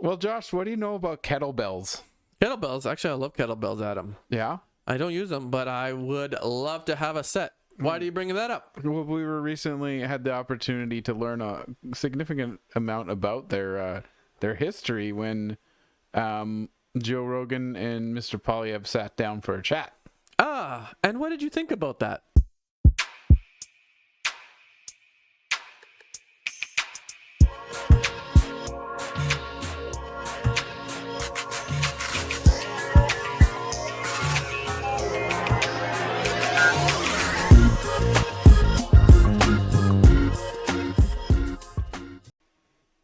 Well, Josh, what do you know about kettlebells? Kettlebells. Actually, I love kettlebells, Adam. Yeah? I don't use them, but I would love to have a set. Why do you bring that up? Well, we were recently had the opportunity to learn a significant amount about their history when Joe Rogan and Mr. Poilievre sat down for a chat. Ah, and what did you think about that?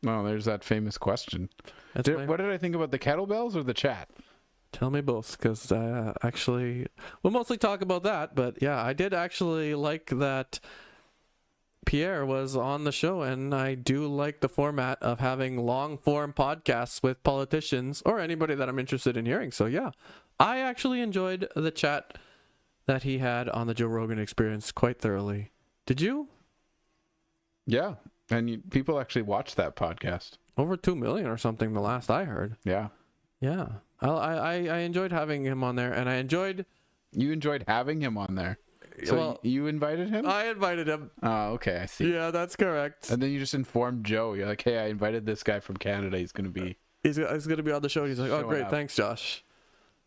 Well, there's that famous question. What did I think about the kettlebells or the chat? Tell me both, because actually, we'll mostly talk about that. But yeah, I did actually like that Pierre was on the show, and I do like the format of having long-form podcasts with politicians or anybody that I'm interested in hearing. So yeah, I actually enjoyed the chat that he had on the Joe Rogan Experience quite thoroughly. Did you? Yeah, and people actually watched that podcast. Over 2 million or something the last I heard. Yeah. Yeah. I enjoyed having him on there, and I enjoyed... You enjoyed having him on there? So well, you invited him? I invited him. Oh, okay, I see. Yeah, that's correct. And then you just informed Joe. You're like, hey, I invited this guy from Canada. He's going to be... He's going to be on the show. He's like, oh, great, up. thanks, Josh.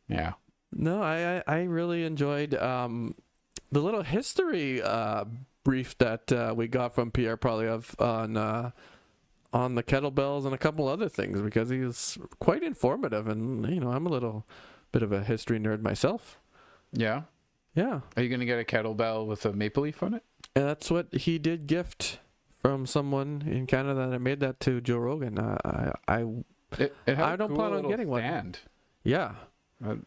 Yeah. No, I really enjoyed the little history brief that we got from Pierre Poilievre on the kettlebells and a couple other things, because he's quite informative, and I'm a little bit of a history nerd myself. Yeah? Yeah. Are you going to get a kettlebell with a maple leaf on it? And that's what he did gift from someone in Canada that made that to Joe Rogan. I don't plan on getting one. Yeah.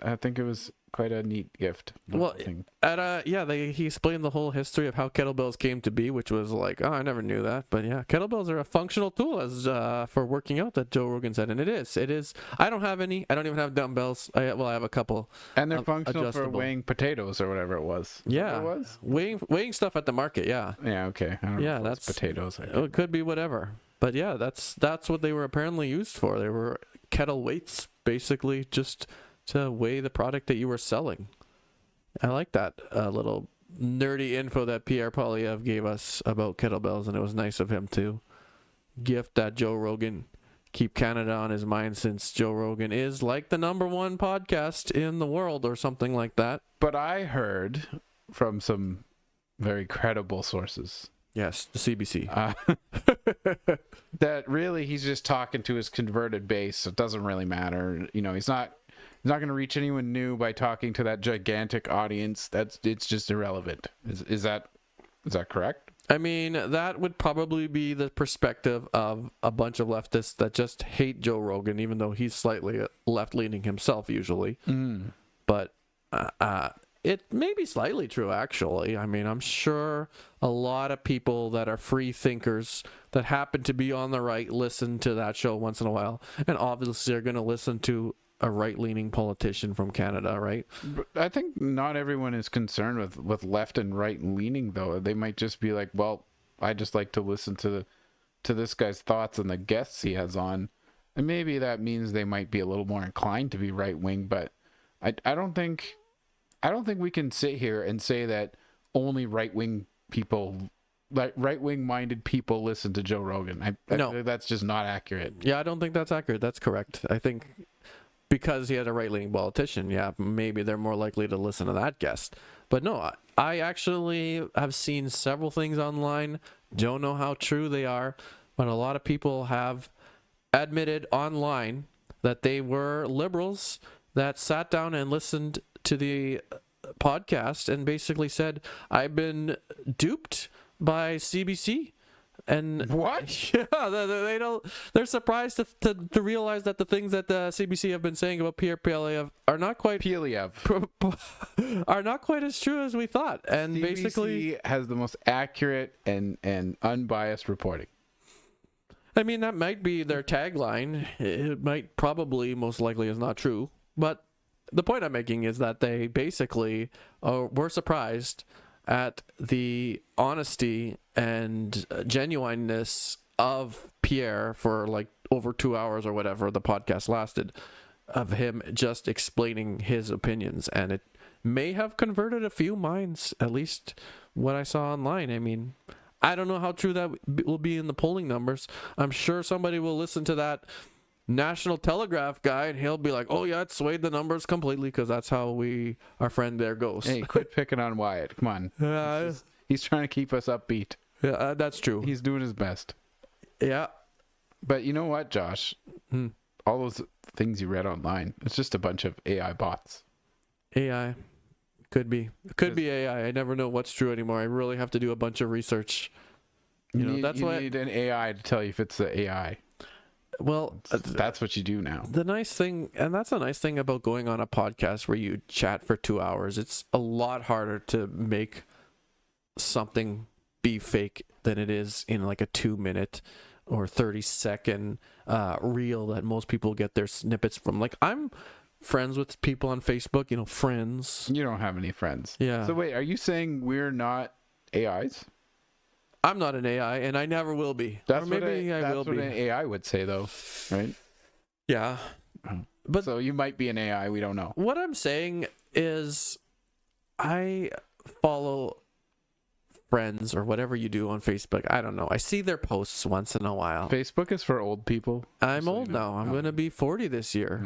I think it was quite a neat gift. Well, he explained the whole history of how kettlebells came to be, which was like, oh, I never knew that. But yeah, kettlebells are a functional tool as for working out, that Joe Rogan said, and it is. I don't have any. I don't even have dumbbells. I have a couple. And they're functional for weighing potatoes or whatever it was. Yeah, it was weighing stuff at the market. Yeah. Yeah. Okay. I don't know if that's potatoes. It could be whatever. But yeah, that's what they were apparently used for. They were kettle weights, basically, just to weigh the product that you were selling. I like that little nerdy info that Pierre Poilievre gave us about kettlebells, and it was nice of him to gift that Joe Rogan. Keep Canada on his mind, since Joe Rogan is like the #1 podcast in the world or something like that. But I heard from some very credible sources. Yes, the CBC. That really he's just talking to his converted base. So it doesn't really matter. He's not going to reach anyone new by talking to that gigantic audience. It's just irrelevant. Is that correct? I mean, that would probably be the perspective of a bunch of leftists that just hate Joe Rogan, even though he's slightly left-leaning himself usually. But it may be slightly true, actually. I mean, I'm sure a lot of people that are free thinkers that happen to be on the right listen to that show once in a while, and obviously are going to listen to a right-leaning politician from Canada, right? But I think not everyone is concerned with left and right-leaning, though. They might just be like, well, I just like to listen to this guy's thoughts and the guests he has on. And maybe that means they might be a little more inclined to be right-wing, but I don't think we can sit here and say that only right-wing people, like right-wing minded people, listen to Joe Rogan. No, that's just not accurate. Yeah, I don't think that's accurate. That's correct. I think because he had a right-leaning politician, yeah, maybe they're more likely to listen to that guest. But no, I actually have seen several things online. Don't know how true they are, but a lot of people have admitted online that they were liberals that sat down and listened to the podcast and basically said, I've been duped by CBC. And what? Yeah, they're surprised to realize that the things that the CBC have been saying about Pierre Poilievre are not quite are not quite as true as we thought. And CBC basically has the most accurate and unbiased reporting. I mean, that might be their tagline. It might probably, most likely, is not true. But the point I'm making is that they basically were surprised at the honesty and genuineness of Pierre for like over 2 hours or whatever the podcast lasted, of him just explaining his opinions, and it may have converted a few minds, at least what I saw online. I mean, I don't know how true that will be in the polling numbers. I'm sure somebody will listen to that National Telegraph guy and he'll be like, oh yeah, it swayed the numbers completely, because that's how our friend there goes. Hey, quit picking on Wyatt. Come on. He's trying to keep us upbeat. Yeah, that's true. He's doing his best. Yeah. But you know what, Josh? All those things you read online, it's just a bunch of AI bots. AI. Could be AI. I never know what's true anymore. I really have to do a bunch of research. You need an AI to tell you if it's the AI. Well, that's what you do now. The nice thing, and that's a nice thing about going on a podcast where you chat for 2 hours. It's a lot harder to make something be fake than it is in like a 2-minute or 30-second reel that most people get their snippets from. Like, I'm friends with people on Facebook, friends. You don't have any friends. Yeah. So wait, are you saying we're not AIs? I'm not an AI, and I never will be. That's what an AI would say, though, right? Yeah. But so you might be an AI. We don't know. What I'm saying is, I follow friends or whatever you do on Facebook. I don't know. I see their posts once in a while. Facebook is for old people. I'm old now. I'm going to be 40 this year.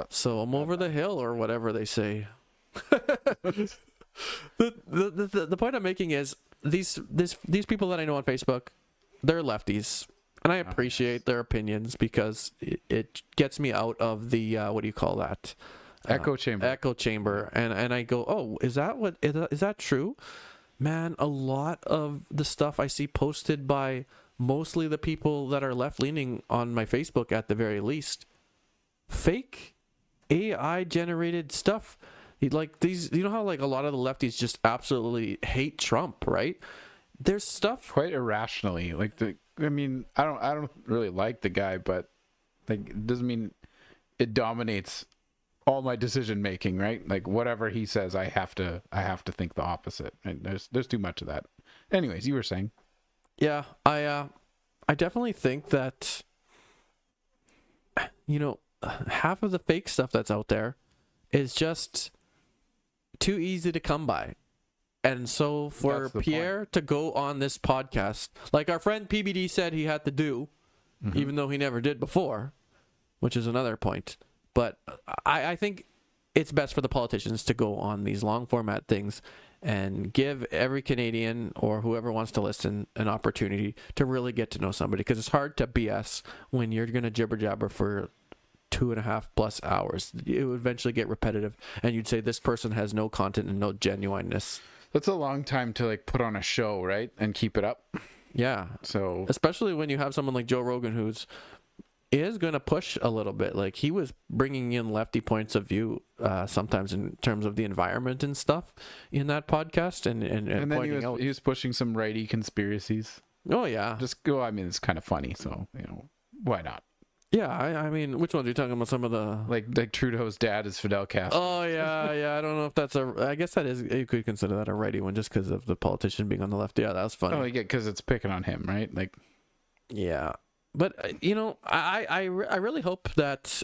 So I'm over the hill, or whatever they say. The point I'm making is, these people that I know on Facebook, they're lefties, and I appreciate their opinions, because it gets me out of the what do you call that, echo chamber, and I go, oh, is that true? Man, a lot of the stuff I see posted by mostly the people that are left leaning on my Facebook, at the very least, fake AI generated stuff. Like these, how like a lot of the lefties just absolutely hate Trump, right? There's stuff quite irrationally. Like I don't really like the guy, but like it doesn't mean it dominates all my decision making, right? Like whatever he says, I have to think the opposite. And there's too much of that. Anyways, you were saying. Yeah, I definitely think that half of the fake stuff that's out there is just too easy to come by. And so for Pierre to go on this podcast, like our friend PBD said he had to do, even though he never did before, which is another point. But I think it's best for the politicians to go on these long format things and give every Canadian or whoever wants to listen an opportunity to really get to know somebody, because it's hard to BS when you're going to jibber jabber for 2.5+ hours. It would eventually get repetitive, and you'd say this person has no content and no genuineness. That's a long time to like put on a show, right? And keep it up. Yeah. So especially when you have someone like Joe Rogan is going to push a little bit. Like, he was bringing in lefty points of view sometimes in terms of the environment and stuff in that podcast, and then he was pushing some righty conspiracies. Oh yeah. It's kind of funny, so why not? Yeah, I mean, which ones are you talking about? Some of the like Trudeau's dad is Fidel Castro. Oh yeah. I don't know if that's I guess that is, you could consider that a righty one just because of the politician being on the left. Yeah, that was funny. Oh yeah, because it's picking on him, right? Like, yeah, but I really hope that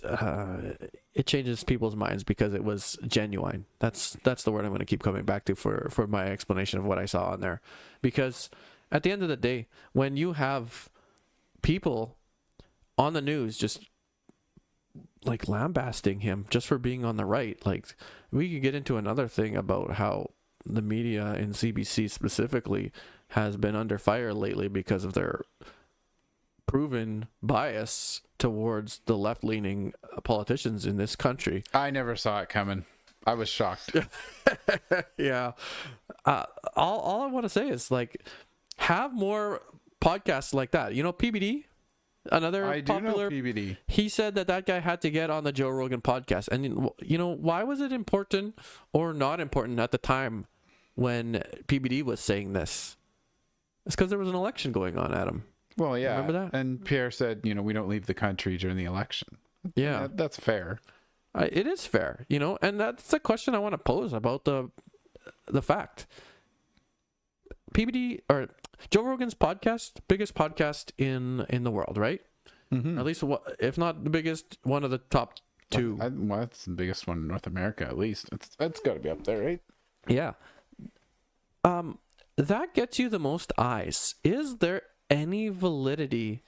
it changes people's minds, because it was genuine. That's the word I'm going to keep coming back to for my explanation of what I saw on there, because at the end of the day, when you have people on the news just like lambasting him just for being on the right, like, we could get into another thing about how the media in CBC specifically has been under fire lately because of their proven bias towards the left-leaning politicians in this country. I never saw it coming. I was shocked. Yeah. All I want to say is, like, have more podcasts like that. PBD, another I popular. Do know PBD. He said that guy had to get on the Joe Rogan podcast, and why was it important or not important at the time when PBD was saying this? It's because there was an election going on, Adam. Well, yeah. Remember that? And Pierre said, we don't leave the country during the election. Yeah, that's fair. It is fair, and that's a question I want to pose about the fact. PBD, or Joe Rogan's podcast, biggest podcast in the world, right? Mm-hmm. At least, if not the biggest, one of the top two. Well, that's the biggest one in North America, at least. It's got to be up there, right? Yeah. That gets you the most eyes. Is there any validity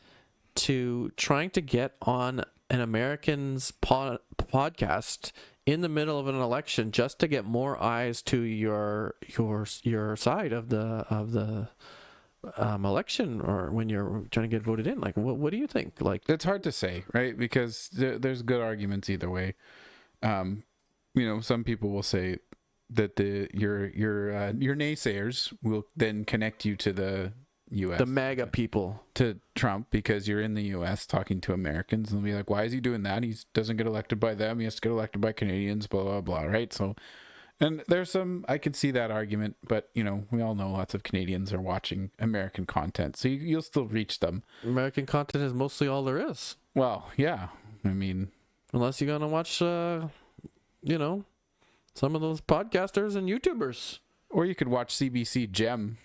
to trying to get on an American's podcast in the middle of an election just to get more eyes to your side of the election, or when you're trying to get voted in? Like, what do you think? Like, It's hard to say, right? Because there's good arguments either way. Some people will say that your naysayers will then connect you to the U.S. the MAGA people. to Trump because you're in the U.S. talking to Americans, and they'll be like, "Why is he doing that? He doesn't get elected by them. He has to get elected by Canadians." Blah blah blah. Right? So, and there's some I could see that argument, but we all know lots of Canadians are watching American content, so you'll still reach them. American content is mostly all there is. Well, yeah. I mean, Unless you're gonna watch, some of those podcasters and YouTubers. or you could watch CBC Gem.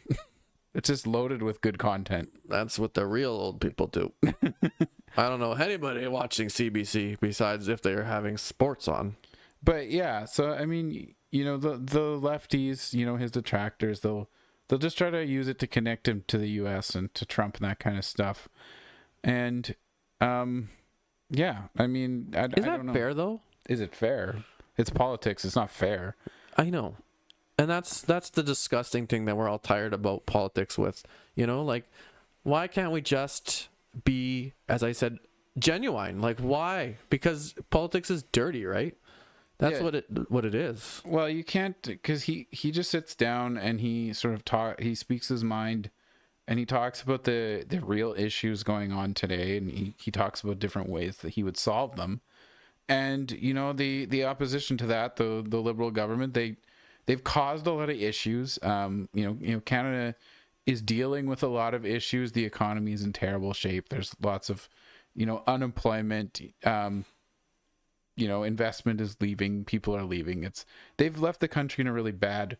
It's just loaded with good content. That's what the real old people do. I don't know anybody watching CBC besides if they're having sports on. But yeah, so I mean, the lefties, his detractors, they'll just try to use it to connect him to the U.S. and to Trump and that kind of stuff. And yeah, I mean, I don't know. Fair though? Is it fair? It's politics. It's not fair. I know. And that's the disgusting thing that we're all tired about politics with. Like, why can't we just be, as I said, genuine? Like, why? Because politics is dirty, right? That's what it is. Well, you can't, because he just sits down and he sort of he speaks his mind, and he talks about the real issues going on today, and he talks about different ways that he would solve them. And the opposition to that, the Liberal government, they've caused a lot of issues. Canada is dealing with a lot of issues. The economy is in terrible shape. There's lots of, unemployment. Investment is leaving. People are leaving. They've left the country in a really bad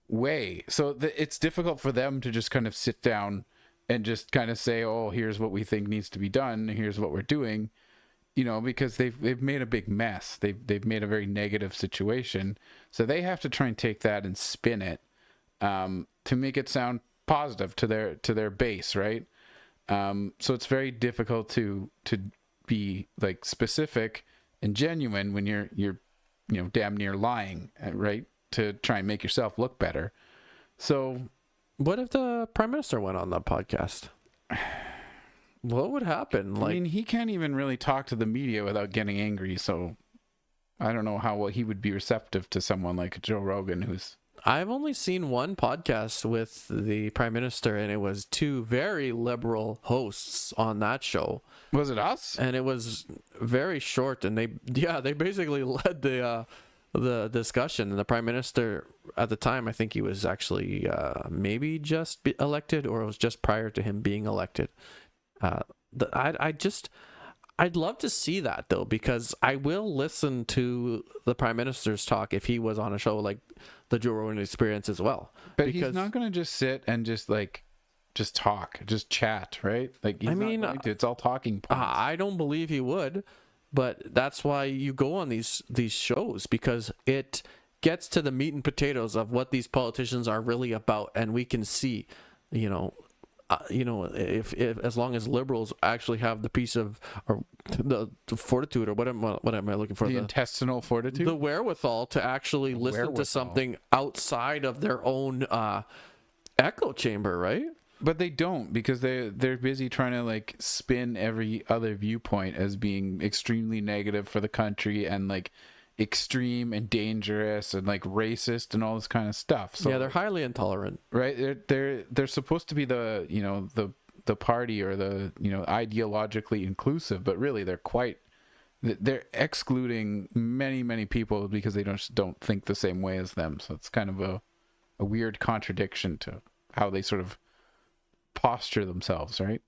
way. So it's difficult for them to just kind of sit down and just kind of say, "Oh, here's what we think needs to be done. Here's what we're doing." Because they've made a big mess. They've made a very negative situation. So they have to try and take that and spin it to make it sound positive to their base, right? So it's very difficult to be like specific and genuine when you're damn near lying, right? To try and make yourself look better. So what if the Prime Minister went on that podcast? What would happen? I mean, he can't even really talk to the media without getting angry, so I don't know how he would be receptive to someone like Joe Rogan, who's... I've only seen one podcast with the Prime Minister, and it was two very liberal hosts on that show. Was it us? And it was very short, and they basically led the discussion. And the Prime Minister at the time, I think he was actually maybe just elected, or it was just prior to him being elected. I'd love to see that though, because I will listen to the Prime Minister's talk if he was on a show like the Joe Rogan Experience as well. But he's not going to just sit and just talk, just chat, right? Like, he's not going to. It's all talking points. I don't believe he would, but that's why you go on these shows, because it gets to the meat and potatoes of what these politicians are really about, and we can see, if as long as liberals actually have the piece of, or the fortitude, or what am I looking for? The intestinal fortitude, the wherewithal to actually listen to something outside of their own echo chamber, right? But they don't, because they're busy trying to spin every other viewpoint as being extremely negative for the country and extreme and dangerous and racist and all this kind of stuff. So yeah, they're highly intolerant, right? They're supposed to be the party, or the ideologically inclusive, but really they're excluding many people because they don't think the same way as them. So it's kind of a weird contradiction to how they sort of posture themselves, right?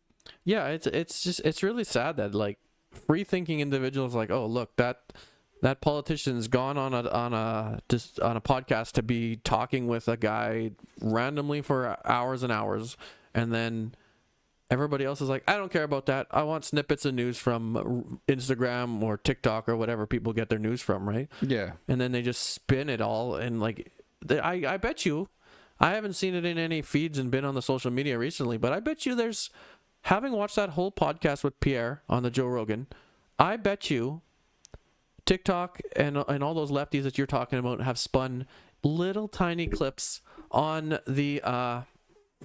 Yeah, it's really sad that free thinking individuals oh, look, that politician's gone on a podcast to be talking with a guy randomly for hours and hours, and then everybody else is like, I don't care about that. I want snippets of news from Instagram or TikTok or whatever people get their news from, right? Yeah. And then they just spin it all, and like, I bet you, I haven't seen it in any feeds and been on the social media recently, but I bet you there's, having watched that whole podcast with Pierre on the Joe Rogan, I bet you TikTok and all those lefties that you're talking about have spun little tiny clips on the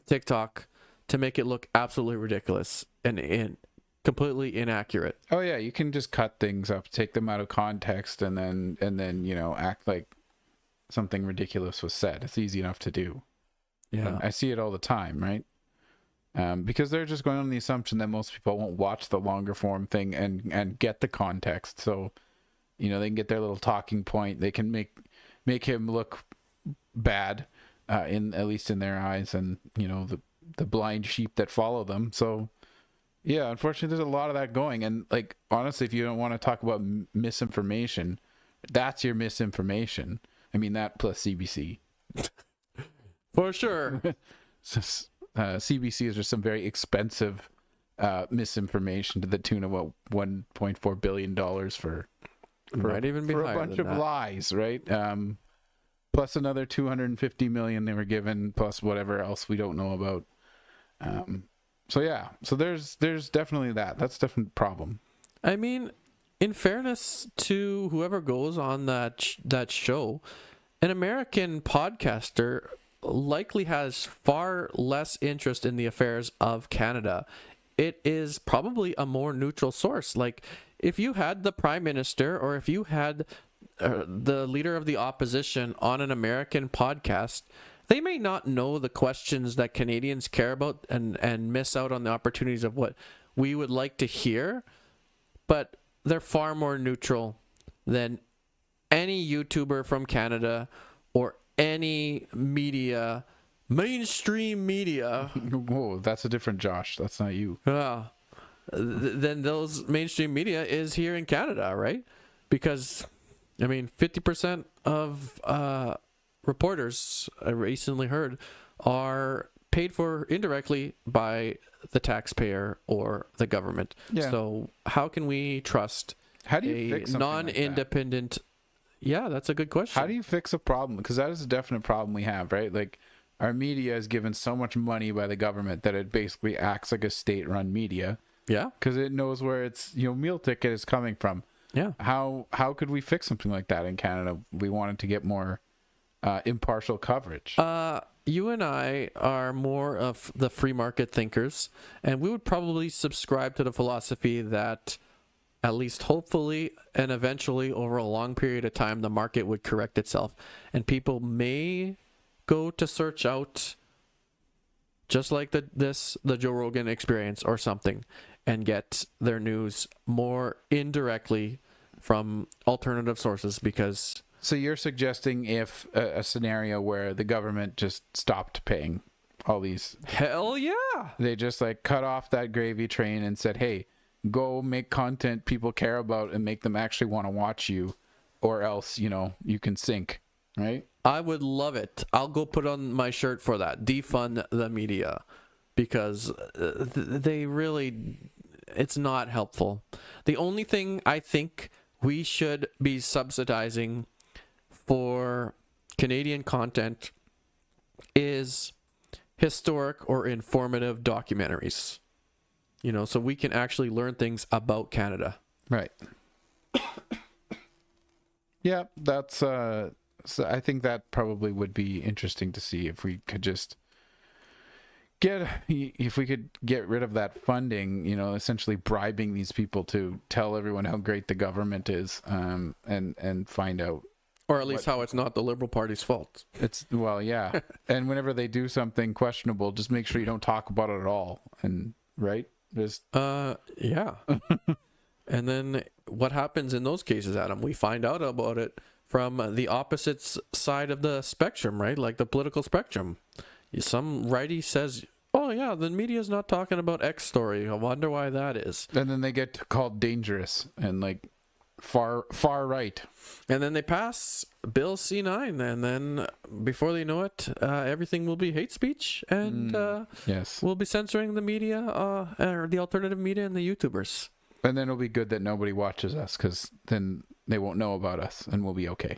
TikTok to make it look absolutely ridiculous and completely inaccurate. Oh yeah, you can just cut things up, take them out of context, and then act like something ridiculous was said. It's easy enough to do. Yeah, I see it all the time, right? Because they're just going on the assumption that most people won't watch the longer form thing and get the context. So, they can get their little talking point. They can make him look bad, at least in their eyes, and the blind sheep that follow them. So, yeah, unfortunately, there's a lot of that going. And like, honestly, if you don't want to talk about misinformation, that's your misinformation. I mean, that plus CBC. for sure. CBC is just some very expensive misinformation to the tune of what $1.4 billion for Might even be a higher bunch than of that. lies, right? Plus another 250 million they were given, plus whatever else we don't know about. So yeah, so there's definitely that. That's definitely a problem. I mean, in fairness to whoever goes on that show, an American podcaster likely has far less interest in the affairs of Canada. It is probably a more neutral source. Like, if you had the Prime Minister or if you had the leader of the opposition on an American podcast, they may not know the questions that Canadians care about and miss out on the opportunities of what we would like to hear, but they're far more neutral than any YouTuber from Canada or any media, mainstream media. Whoa, that's a different Josh. That's not you. Then those mainstream media is here in Canada, right? Because, I mean, 50% of reporters, I recently heard, are paid for indirectly by the taxpayer or the government. Yeah. So how can we trust How do you fix something like that? non-independent? Yeah, that's a good question. How do you fix a problem? Because that is a definite problem we have, right? Like, our media is given so much money by the government that it basically acts like a state-run media. Yeah. Because it knows where its meal ticket is coming from. Yeah. How could we fix something like that in Canada? We wanted to get more impartial coverage. You and I are more of the free market thinkers, and we would probably subscribe to the philosophy that at least hopefully and eventually over a long period of time, the market would correct itself and people may go to search out, just like the Joe Rogan experience or something, and get their news more indirectly from alternative sources. Because so you're suggesting if a scenario where the government just stopped paying all these, hell yeah, they just like cut off that gravy train and said, hey, go make content people care about and make them actually want to watch you, or else you can sink, right? I would love it. I'll go put on my shirt for that. Defund the media, because they really, it's not helpful. The only thing I think we should be subsidizing for Canadian content is historic or informative documentaries. So we can actually learn things about Canada. Right. Yeah, that's so I think that probably would be interesting to see if we could just get rid of that funding, essentially bribing these people to tell everyone how great the government is, and find out, or at least how it's not the Liberal Party's fault. Yeah. And whenever they do something questionable, just make sure you don't talk about it at all. And right? Just yeah. And then what happens in those cases, Adam? We find out about it from the opposite side of the spectrum, right? Like the political spectrum. Some righty says, oh yeah, the media's not talking about X story. I wonder why that is. And then they get called dangerous and like far right. And then they pass Bill C9, and then before they know it, everything will be hate speech, and Yes. we'll be censoring the media, or the alternative media and the YouTubers. And then it'll be good that nobody watches us, because then they won't know about us, and we'll be okay.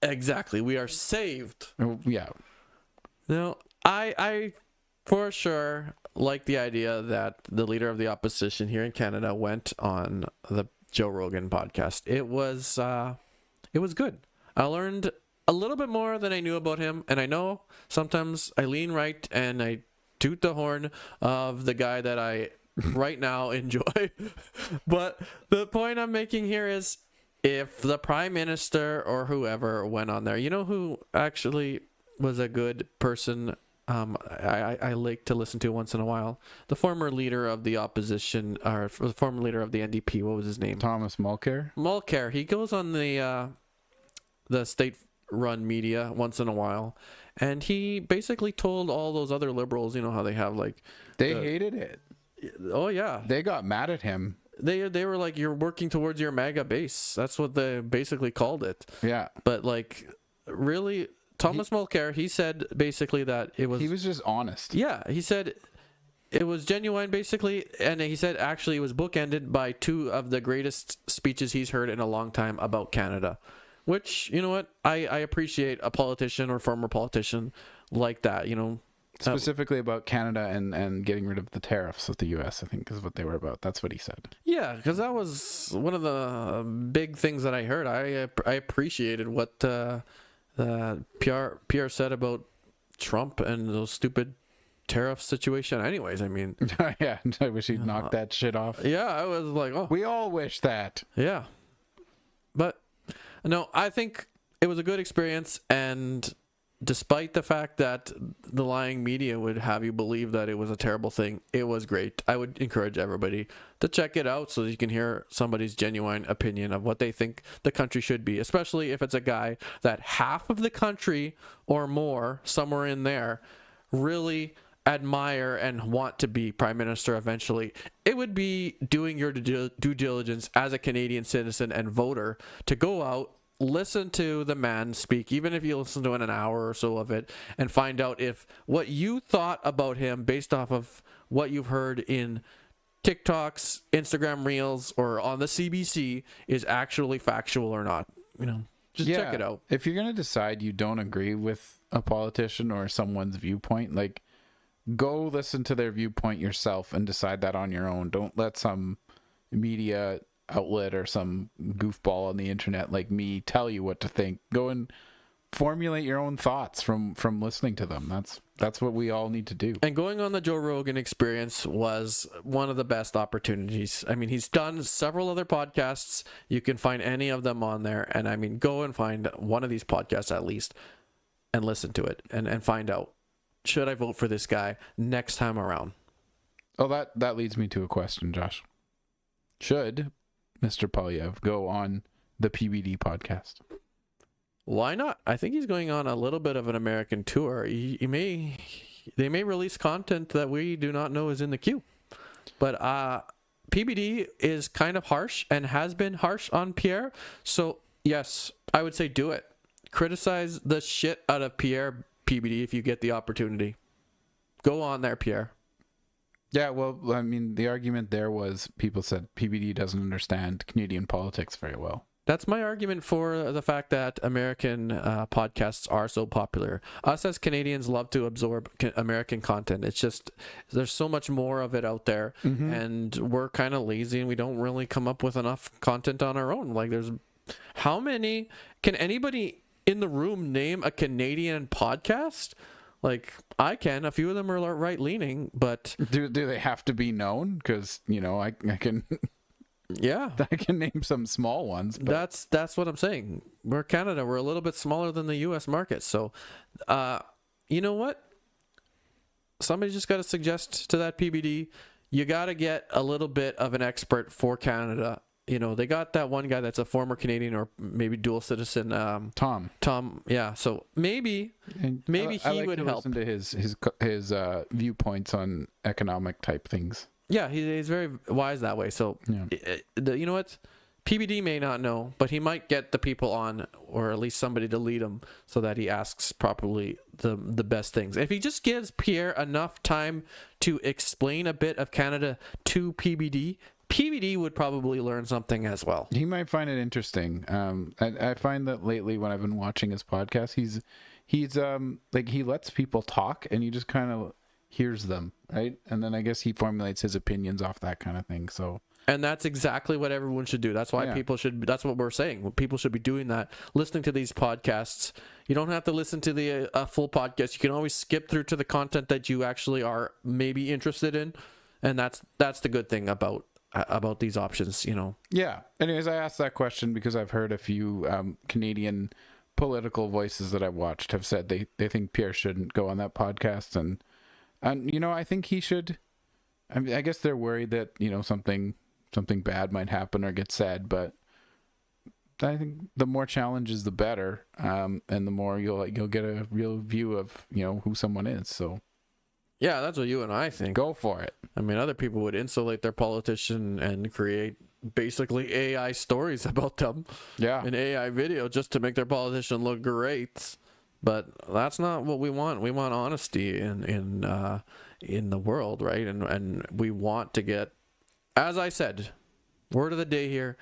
Exactly. We are saved. Yeah. No, I for sure like the idea that the leader of the opposition here in Canada went on the Joe Rogan podcast. It was good. I learned a little bit more than I knew about him, and I know sometimes I lean right and I toot the horn of the guy that I right now enjoy. But the point I'm making here is, if the prime minister or whoever went on there, you know who actually was a good person I like to listen to once in a while? The former leader of the opposition, or the former leader of the NDP. What was his name? Thomas Mulcair. Mulcair. He goes on the state-run media once in a while, and he basically told all those other liberals, you know how they have like They hated it. Oh yeah, They got mad at him. they were like, you're working towards your MAGA base. That's what they basically called it. Yeah. But like, really, Thomas Mulcair, he said basically that it was... He was just honest. Yeah, he said it was genuine, basically, and he said actually it was bookended by two of the greatest speeches he's heard in a long time about Canada, which, you know what, I appreciate a politician or former politician like that, you know. Specifically about Canada and getting rid of the tariffs with the U.S., I think is what they were about. That's what he said. Yeah, because that was one of the big things that I heard. I appreciated what Pierre said about Trump and those stupid tariff situation. Anyways, I mean, Yeah, I wish he'd knocked that shit off. yeah, I was like, oh, We all wish that. yeah. But no, I think it was a good experience, and despite the fact that the lying media would have you believe that it was a terrible thing, it was great. I would encourage everybody to check it out so that you can hear somebody's genuine opinion of what they think the country should be, especially if it's a guy that half of the country or more, somewhere in there, really admire and want to be prime minister eventually. It would be doing your due diligence as a Canadian citizen and voter to go out, listen to the man speak, even if you listen to an hour or so of it, and find out if what you thought about him based off of what you've heard in TikToks, Instagram Reels, or on the CBC is actually factual or not. You know, just check it out. If you're going to decide you don't agree with a politician or someone's viewpoint, like, go listen to their viewpoint yourself and decide that on your own. Don't let some media outlet or some goofball on the internet like me tell you what to think. Go and formulate your own thoughts from listening to them. That's what we all need to do. And going on the Joe Rogan Experience was one of the best opportunities. I mean, he's done several other podcasts. You can find any of them on there, and I mean, go and find one of these podcasts at least and listen to it and find out, should I vote for this guy next time around? Oh, that leads me to a question, Josh. Should Mr. Poilievre go on the PBD podcast? Why not? I think he's going on a little bit of an American tour. They may release content that we do not know is in the queue. But PBD is kind of harsh and has been harsh on Pierre. So yes, I would say do it. Criticize the shit out of Pierre, PBD, if you get the opportunity. Go on there, Pierre. Yeah, well, I mean, the argument there was people said PBD doesn't understand Canadian politics very well. That's my argument for the fact that American podcasts are so popular. Us as Canadians love to absorb American content. It's just, there's so much more of it out there, and we're kind of lazy and we don't really come up with enough content on our own. Like, how many, can anybody in the room name a Canadian podcast? Like, I can. A few of them are right-leaning, but... Do they have to be known? Because, you know, I can... Yeah. I can name some small ones. But... That's what I'm saying. We're Canada. We're a little bit smaller than the U.S. market. So, you know what? Somebody just got to suggest to that PBD, you got to get a little bit of an expert for Canada. You know, they got that one guy that's a former Canadian or maybe dual citizen. Tom, yeah. So maybe he would help. Listen to his viewpoints on economic type things. Yeah, he's very wise that way. So, you know what? PBD may not know, but he might get the people on, or at least somebody to lead him, so that he asks properly the best things. If he just gives Pierre enough time to explain a bit of Canada to PBD, PBD would probably learn something as well. He might find it interesting. I find that lately when I've been watching his podcast, he's like, he lets people talk and he just kind of hears them, right? And then I guess he formulates his opinions off that kind of thing. So. And that's exactly what everyone should do. That's why people should. That's what we're saying. People should be doing that. Listening to these podcasts. You don't have to listen to the full podcast. You can always skip through to the content that you actually are maybe interested in, and that's the good thing about these options. You know. Yeah. Anyways, I asked that question because I've heard a few Canadian political voices that I've watched have said they think Pierre shouldn't go on that podcast, and you know, I think he should. I mean, I guess they're worried that, you know, something bad might happen or get said, but I think the more challenges, the better, and the more you'll get a real view of, you know, who someone is. So, yeah, that's what you and I think. Go for it. I mean, other people would insulate their politician and create basically AI stories about them. Yeah, an AI video just to make their politician look great. But that's not what we want. We want honesty in the world, right? And we want to get, as I said, word of the day here,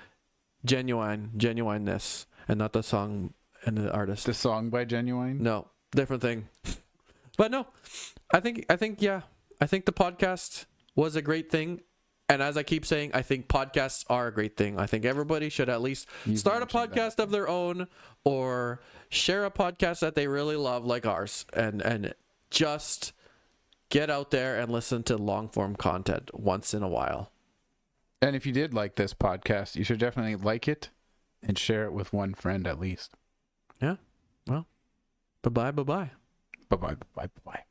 genuineness, and not the song and the artist. The song by Genuine? No, different thing. But no, I think the podcast was a great thing. And as I keep saying, I think podcasts are a great thing. I think everybody should at least start a podcast of their own, or share a podcast that they really love, like ours, and just get out there and listen to long form content once in a while. And if you did like this podcast, you should definitely like it and share it with one friend at least. Yeah. Well, bye-bye. Bye-bye.